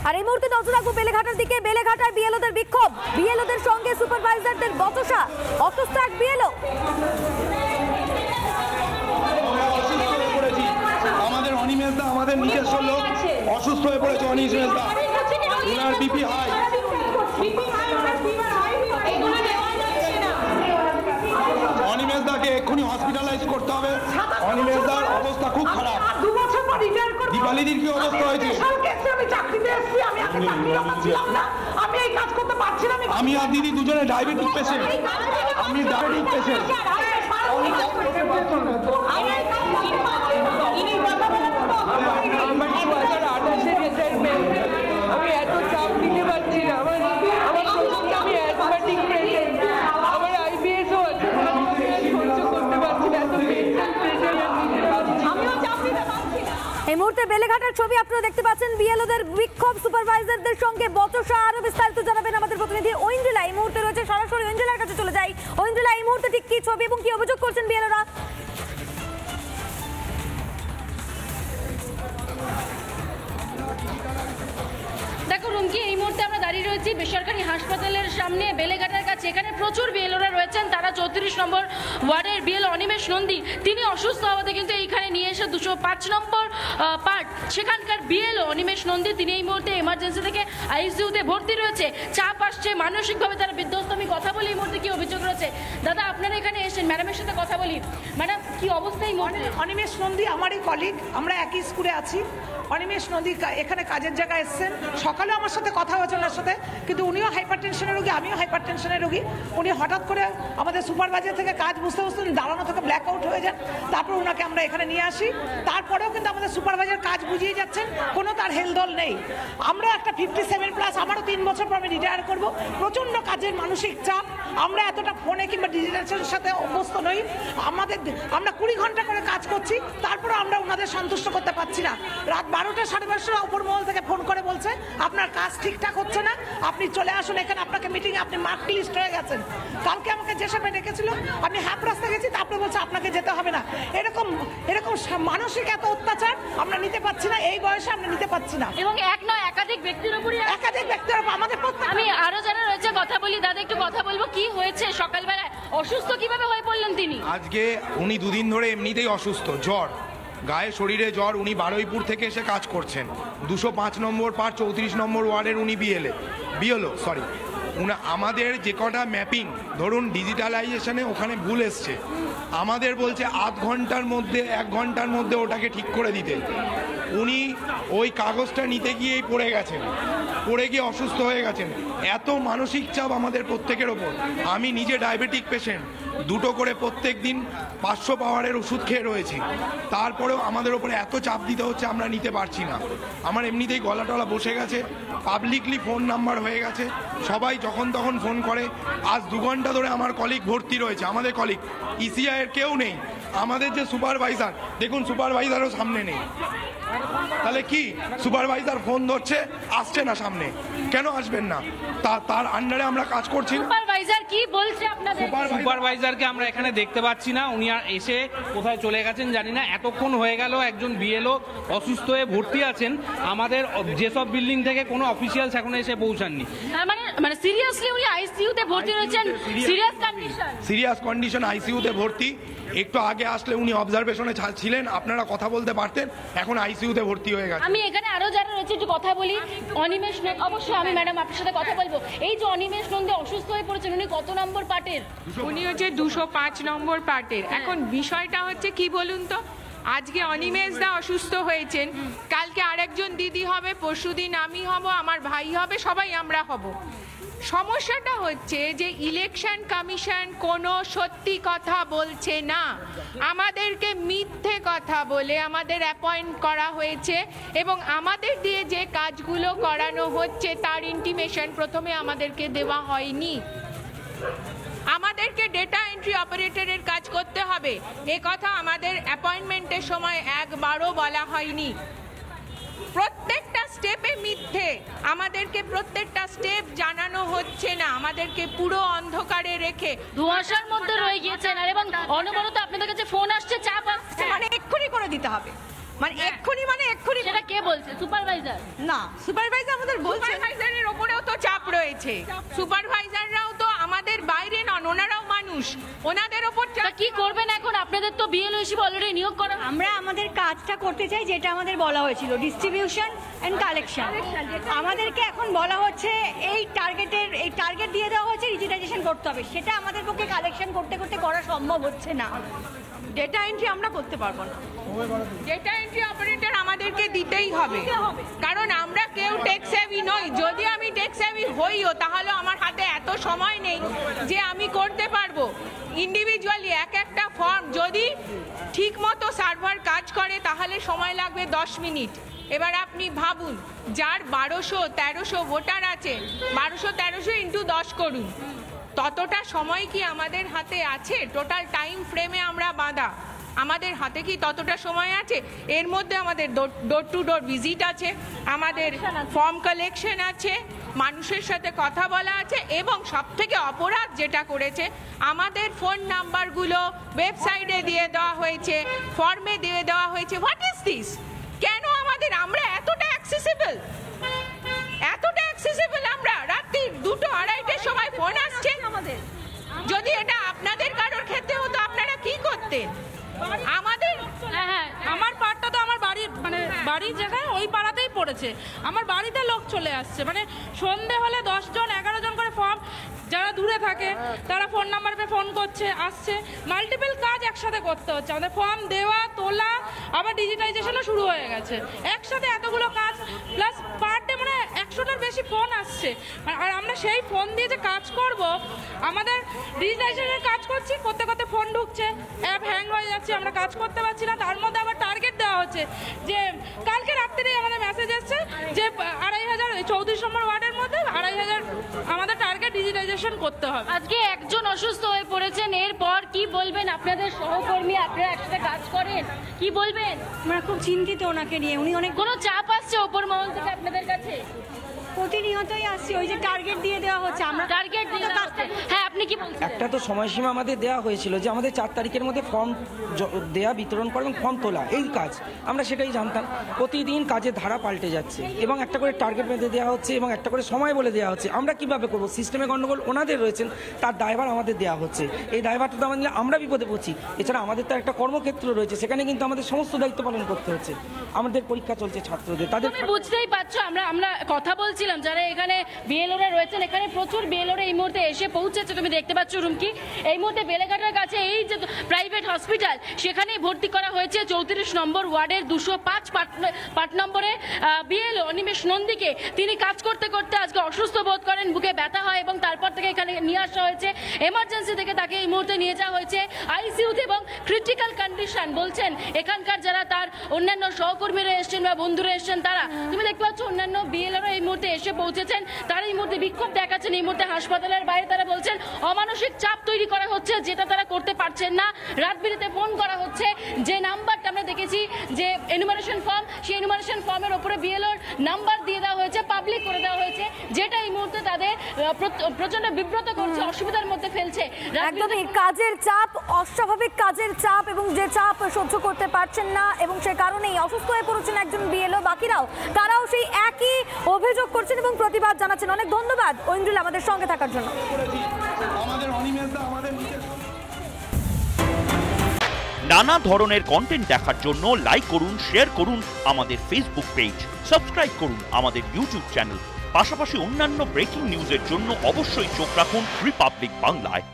আর এই মুহূর্তে নজর রাখবো বেলেঘাটার দিকে। বেলেঘাটায় বিএলওদের বিক্ষোভ, বিএলওদের সঙ্গে সুপারভাইজারদের বচসা, অসুস্থ এক বিএলও। আমাদের অনিমেষ দা, আমাদের নিজস্ব লোক অসুস্থ হয়ে পড়েছে। অনিমেষ দা, ওনার বিপি হাই। অনিমেষ দাকে এক্ষুনি হসপিটালাইজ করতে হবে। অনিমেষ দার অবস্থা খুব খারাপ। দীপালিদির কি অবস্থা হয়েছে? আমি আর দিদি দুজনে ডায়াবেটিক পেশেন্ট। আমি ডায়াবেটিক পেশেন্ট। আমি এত চাপ দিতে পারছি না। আমি অ্যাজমাটিক পেশেন্ট, আমার আইবিএসও আছে, সহ্য করতে পারছি না। এত আমিও চাপ দিতে পারছি না। এই মুহূর্তে বেলেঘাটার ছবি আপনারা দেখতে পাচ্ছেন, বিএলওদের বিক্ষোভ, সুপারভাইজারদের সঙ্গে বচসা। আরো বিস্তারিত জানাবেন আমাদের প্রতিনিধি ঐন্দ্রিলা। এই মুহূর্তে রয়েছে সরাসরি ঐন্দ্রিলার কাছে চলে যাই। ঐন্দ্রিলা, এই মুহূর্তে ঠিক কি ছবি এবং কি অভিযোগ করছেন বিএলওরা? দেখো রুমকি, এই মুহূর্তে আমরা দাঁড়িয়ে রয়েছি বেসরকারি হাসপাতালের সামনে বেলেঘাটার কাছে। এখানে প্রচুর বিএলওরা রয়েছেন। তারা 34 নম্বর ওয়ার্ডের বিএলও অনিমেষ নন্দী, তিনি অসুস্থ হওয়াতে কিন্তু এইখানে নিয়ে এসে 205 নম্বর পার্ট সেখানকার বিএলও অনিমেষ নন্দী, তিনি এই মুহূর্তে এমার্জেন্সি থেকে আইসিইউতে ভর্তি রয়েছে। চাপ আসছে, মানসিকভাবে তারা বিধ্বস্ত। আমি কথা বলি এই মুহূর্তে কি অভিযোগ রয়েছে। দাদা, আপনারা এখানে এসেছেন, ম্যাডামের সাথে কথা বলি। ম্যাডাম, কি অবস্থা এই মুহূর্তে? অনিমেষ নন্দী আমারই কলিগ, আমরা একই স্কুলে আছি। অনিমেষ নন্দী এখানে কাজের জায়গায় এসেছেন। সকালে আমার সাথে কথা হয়েছে ওনার সাথে, কিন্তু উনিও হাইপার টেনশনের রোগী, আমিও হাইপার টেনশনের রোগী। উনি হঠাৎ করে আমাদের সুপারভাইজার থেকে কাজ বুঝতে বুঝতে দাঁড়ানো থেকে ব্ল্যাক আউট হয়ে যান। তারপর ওনাকে আমরা এখানে নিয়ে আসি। তারপরেও কিন্তু আমাদের সুপারভাইজার কাজ বুঝিয়ে যাচ্ছেন, কোনো তার হেলদোল নেই। আমরা একটা 57+, আমারও 3 বছর পর আমি রিটায়ার করব। প্রচণ্ড কাজের মানসিক চাপ। আমরা এতটা ফোনে কিংবা ডিজিটালের সাথে অভ্যস্ত নই। আমরা 20 ঘন্টা করে কাজ করছি, তারপরে আমরা ওনাদের সন্তুষ্ট করতে পারছি না। রাত 12টা 12:30 উপর মহল থেকে ফোন করে বলছে আপনার কাজ ঠিকঠাক হচ্ছে না, আপনি চলে আসুন এখানে, আপনাকে মিটিংয়ে আপনি মার্ক লিস্ট হয়ে গেছেন। কালকে আমাকে যেসবে ডেকেছিল, আমি হাফ রাস্তা গেছি, তারপরে বলছে আপনাকে যেতে হবে না। এরকম মানসিক এত অত্যাচার আমরা নিতে পারছি না, এই বয়সে আমরা নিতে পারছি না। এবং এক নয়, একাধিক ব্যক্তির উপরই, একাধিক ব্যক্তির উপর আমাদের। আমি আরো যারা রয়েছে কথা বলি। দাদা, একটু কথা বলবো, কি হয়েছে সকালবেলায়? অসুস্থ কিভাবে হয়ে পড়লেন তিনি? আজকে উনি 2 দিন ধরে এমনিতেই অসুস্থ, জ্বর, গায়ে শরীরে জ্বর। উনি বারুইপুর থেকে এসে কাজ করছেন। 205 নম্বর পার্ট 34 নম্বর ওয়ার্ডের উনি বিএলও। আমাদের যে কটা ম্যাপিং ধরুন ডিজিটালাইজেশনে ওখানে ভুল এসছে, আমাদের বলছে আধ ঘন্টার মধ্যে 1 ঘন্টার মধ্যে ওটাকে ঠিক করে দিতে। উনি ওই কাগজটা নিতে গিয়েই পড়ে গেছেন, পড়ে গিয়ে অসুস্থ হয়ে গেছেন। এত মানসিক চাপ আমাদের প্রত্যেকের ওপর। আমি নিজে ডায়াবেটিক পেশেন্ট, 2টো করে প্রত্যেক দিন 500 পাওয়ারের ওষুধ খেয়ে রয়েছি। তারপরেও আমাদের ওপরে এত চাপ দিতে হচ্ছে, আমরা নিতে পারছি না। আমার এমনিতেই গলা টলা বসে গেছে, পাবলিকলি ফোন নাম্বার হয়ে গেছে, সবাই যখন তখন ফোন করে। আজ 2 ঘন্টা ধরে আমার কলিগ ভর্তি রয়েছে, আমাদের কলিগ। ইসিআই এর কেউ নেই। আমাদের যে সুপারভাইজার, দেখুন সুপারভাইজারও সামনে নেই। তাহলে কি সুপারভাইজার ফোন ধরছে, আসছে না সামনে, কেন আসবেন না? তার আন্ডারে আমরা কাজ করছি। সুপারভাইজার কি বলছে আপনাদের? সুপারভাইজারকে আমরা এখানে দেখতে পাচ্ছি না, উনি আর এসে কোথায় চলে গেছেন জানি না। এতক্ষণ হয়ে গেল একজন বিএলও অসুস্থ হয়ে ভর্তি আছেন। আমাদের যেসব বিল্ডিং থেকে কোনো অফিসিয়ালস এখনো এসে পৌঁছাননি। মানে সিরিয়াসলি উনি আইসিইউতে ভর্তি রয়েছেন, সিরিয়াস কন্ডিশন, আইসিইউতে ভর্তি। একটু আগে আসলে উনি অবজারভেশনে ছিলেন, আপনারা কথা বলতে পারতেন। এখন আইসিইউতে ভর্তি হয়ে গেছে। আমি এখানে আরো যারা রয়েছে একটু কথা বলি। অনিমেষ, অবশ্যই আমি ম্যাডাম আপনার সাথে কথা বলবো। এই যে অনিমেষ নন্দী অসুস্থ হয়ে পড়েছেন, উনি কত নম্বর পার্টের? উনি হচ্ছে 205 নম্বর পার্টের। এখন বিষয়টা হচ্ছে কি বলুন তো, আজকে অনিমেষ দা অসুস্থ হয়েছেন, কালকে আরেকজন দিদি হবে, পরশুদিন আমি হব, আমার ভাই হবে, সবাই আমরা হব। সমস্যাটা হচ্ছে যে ইলেকশন কমিশন কোনো সত্যি কথা বলছে না, আমাদেরকে মিথ্যে কথা বলে আমাদের অ্যাপয়েন্ট করা হয়েছে এবং আমাদের দিয়ে যে কাজগুলো করানো হচ্ছে তার ইন্টিমেশন প্রথমে আমাদেরকে দেওয়া হয়নি। আমাদেরকে ডেটা এন্ট্রি অপারেটরের কাজ করতে হবে, এ কথা আমাদের অ্যাপয়েন্টমেন্টের সময় একবারও বলা হয়নি। প্রত্যেকটা স্টেপে মিথ্যে, আমাদেরকে প্রত্যেকটা স্টেপ জানানো হচ্ছে না, আমাদেরকে পুরো অন্ধকারে রেখে ধোঁয়াশার মধ্যে রয়ে গিয়েছেন। আর এবং অনবরত আপনাদের কাছে ফোন আসছে, চাপ আসছে, মানে এক্ষুনি করে দিতে হবে। মানে এক্ষুনি সেটা কে বলছে? সুপারভাইজার? না, সুপারভাইজার আমাদের বলছে। সুপারভাইজারের ওপরেও তো চাপ রয়েছে, সুপারভাইজাররাও তো আমাদের বাইরে নন, ওনারাও মানুষ, ওনাদের ওপর তা কি করবেন এখন? আপনাদের তো বিএলও হিসেবে অলরেডি নিয়োগ করা। আমরা আমাদের কাজটা করতে চাই যেটা আমাদের বলা হয়েছিল, ডিস্ট্রিবিউশন এন্ড কালেকশন। আমাদেরকে এখন বলা হচ্ছে এই টার্গেট দিয়ে দেওয়া হচ্ছে, ডিজিটাইজেশন করতে হবে। সেটা আমাদের পক্ষে কালেকশন করতে করতে করা সম্ভব হচ্ছে না। ডেটা এন্ট্রি আমরা করতে পারবো না। ডেটা এন্ট্রি অপারেটর আমাদেরকে দিতেই হবে, কারণ আমরা কেউ টেক সেভি নই। যদি আমি টেক সেভি হইও তাহলে আমার হাতে এত সময় নেই যে আমি করতে পারবো। ইন্ডিভিজুয়ালি একটা ফর্ম যদি ঠিক মতো সার্ভার কাজ করে তাহলে সময় লাগবে 10 মিনিট। এবার আপনি ভাবুন, যার 1200-1300 ভোটার আছে, 1200-1300 ইন্টু 10 করুন, ততটা সময় কি আমাদের হাতে আছে? টোটাল টাইম ফ্রেমে আমরা বাঁধা, আমাদের হাতে কি ততটা সময় আছে? এর মধ্যে আমাদের ডোর টু ডোর ভিজিট আছে, আমাদের ফর্ম কালেকশন আছে, মানুষের সাথে কথা বলা আছে, এবং সবথেকে অপরাধ যেটা করেছে, আমাদের ফোন নাম্বারগুলো ওয়েবসাইটে দিয়ে দেওয়া হয়েছে, ফর্মে দিয়ে দেওয়া হয়েছে। What is this? কেন আমরা এতটা অ্যাক্সেসিবল আমরা রাত্রি 2-2-2:30টার সময় ফোন আসছে আমাদের। যদি এটা আপনাদের কারোর ক্ষেত্রে হতো আপনারা কি করতেন? আমাদের আমার পাড়টা তো আমার বাড়ির জায়গায় ওই পাড়াতেই পড়েছে। আমার বাড়িতে লোক চলে আসছে, সন্ধে হলে 10 জন 11 জন করে ফর্ম, যারা দূরে থাকে তারা ফোন নাম্বার পেয়ে ফোন করছে, আসছে। মাল্টিপল কাজ একসাথে করতে হচ্ছে আমাদের, ফর্ম দেওয়া, তোলা, আবার ডিজিটাইজেশনও শুরু হয়ে গেছে। একসাথে এতগুলো কাজ, প্লাস পার ডে 100টার বেশি ফোন আসছে। আর আমরা সেই ফোন দিয়ে যে কাজ করব, আমাদের ডিজিটাইজেশনের কাজ করছি, করতে করতে ফোন ঢুকছে, অ্যাপ হ্যাং হয়ে যাচ্ছে, আমরা কাজ করতে পারছি না। তার মধ্যে আবার টার্গেট দেওয়া হচ্ছে যে কালকে রাত্রেই আমাদের মেসেজ এসছে যে 2500 34 নম্বর ওয়ার্ডের মধ্যে 2500 আমাদের টার্গেট ডিজিটাইজেশন করতে হবে। আজকে একজন অসুস্থ হয়ে পড়েছেন, এরপর কি বলবেন? আপনাদের সহকর্মী, আপনারা একসাথে কাজ করেন, কি বলবেন? আমরা খুব চিন্তিত ওনাকে নিয়ে। উনি অনেক কোনো চাপ আসছে ওপর মহল থেকে আপনাদের কাছে? প্রতিনিয়তই আসছে, ওই যে টার্গেট দিয়ে দেওয়া হচ্ছে। আমরা টার্গেট দিয়ে দেওয়া হচ্ছে। হ্যাঁ, আপনি কি বলছেন? একটা তো সময়সীমা আমাদের দেওয়া হয়েছিল যে আমাদের 4 তারিখের মধ্যে ফর্ম দেয়া, বিতরণ করা এবং ফর্ম তোলা, এই কাজ আমরা সেটাই জানতাম। প্রতিদিন কাজের ধারা পাল্টে যাচ্ছে এবং একটা করে টার্গেট বেঁধে দেওয়া হচ্ছে এবং একটা করে সময় বলে দেওয়া হচ্ছে। আমরা কিভাবে করব? সিস্টেমে গণ্ডগোল ওনাদের রয়েছেন, তার দায়ভার আমাদের দেওয়া হচ্ছে। এই দায়ভারটা তো আমাদের, আমরা বিপদে পড়ছি। এছাড়া আমাদের তো একটা কর্মক্ষেত্র রয়েছে, সেখানে কিন্তু আমাদের সমস্ত দায়িত্ব পালন করতে হচ্ছে। আমাদের পরীক্ষা চলছে ছাত্রদের, তাদের বুঝতেই পারছো। আমরা কথা বলছিলাম যারা এখানে বিএলওরা রয়েছেন, এখানে প্রচুর বিএলওরা এই মুহূর্তে এসে পৌঁছেছে। তুমি দেখতে পাচ্ছ রুমকি, এই মুহূর্তে বেলেঘাটার কাছে এই যে প্রাইভেট হসপিটাল, সেখানেই ভর্তি করা হয়েছে 34 নম্বর ওয়ার্ডের 205 পার্ট নম্বরে বিএলও অনিমেষ নন্দীকে। তিনি কাজ করতে করতে আজকে অসুস্থ বোধ করেন, বুকে ব্যথা হয়, এবং তারপর থেকে এখানে নিয়ে আসা হয়েছে। এমার্জেন্সি থেকে তাকে এই মুহূর্তে নিয়ে যাওয়া হয়েছে আইসিইউতে, এবং ক্রিটিক্যাল কন্ডিশন বলছেন এখানকার যারা তার অন্যান্য সহকর্মীরা এসেছেন বা বন্ধুরা এসেছেন তারা। তুমি দেখতে পাচ্ছ অন্যান্য বিএলওরা এই মুহূর্তে এসে পৌঁছেছেন, তারা এই মুহূর্তে বিক্ষোভ দেখাচ্ছেন। এই মুহূর্তে হাসপাতালের বাইরে তারা বলছেন অমানসিক চাপ তৈরি করা হচ্ছে, যেটা তারা করতে পারছেন না। রাত বিরেতে ফোন করা হচ্ছে, যে নাম্বারটা আমরা দেখেছি যে এনুমারেশন ফর্ম, সেই এনুমারেশন ফর্মের উপরে বিএলওর নাম্বার দিয়ে দেওয়া হয়েছে, পাবলিক করে দেওয়া হয়েছে, যেটা এই মুহূর্তে তাদের প্রচন্ড বিব্রত করছে, অসুবিধার মধ্যে ফেলছে। একদমই কাজের চাপ, অস্বাভাবিক কাজের চাপ, এবং যে চাপ সহ্য করতে পারছেন না এবং সে কারণেই অসুস্থ হয়ে পড়েছেন একজন বিএলও। বাকিরাও তারাও সেই একই অভিযোগ করছেন এবং প্রতিবাদ জানাচ্ছেন। অনেক ধন্যবাদ ঐন্দ্রিল আমাদের সঙ্গে থাকার জন্য। নানা ধরনের কন্টেন্ট দেখার জন্য লাইক করুন, শেয়ার করুন আমাদের ফেসবুক পেজ, সাবস্ক্রাইব করুন আমাদের ইউটিউব চ্যানেল। পাশাপাশি অন্যান্য ব্রেকিং নিউজের জন্য অবশ্যই চোখ রাখুন রিপাবলিক বাংলায়।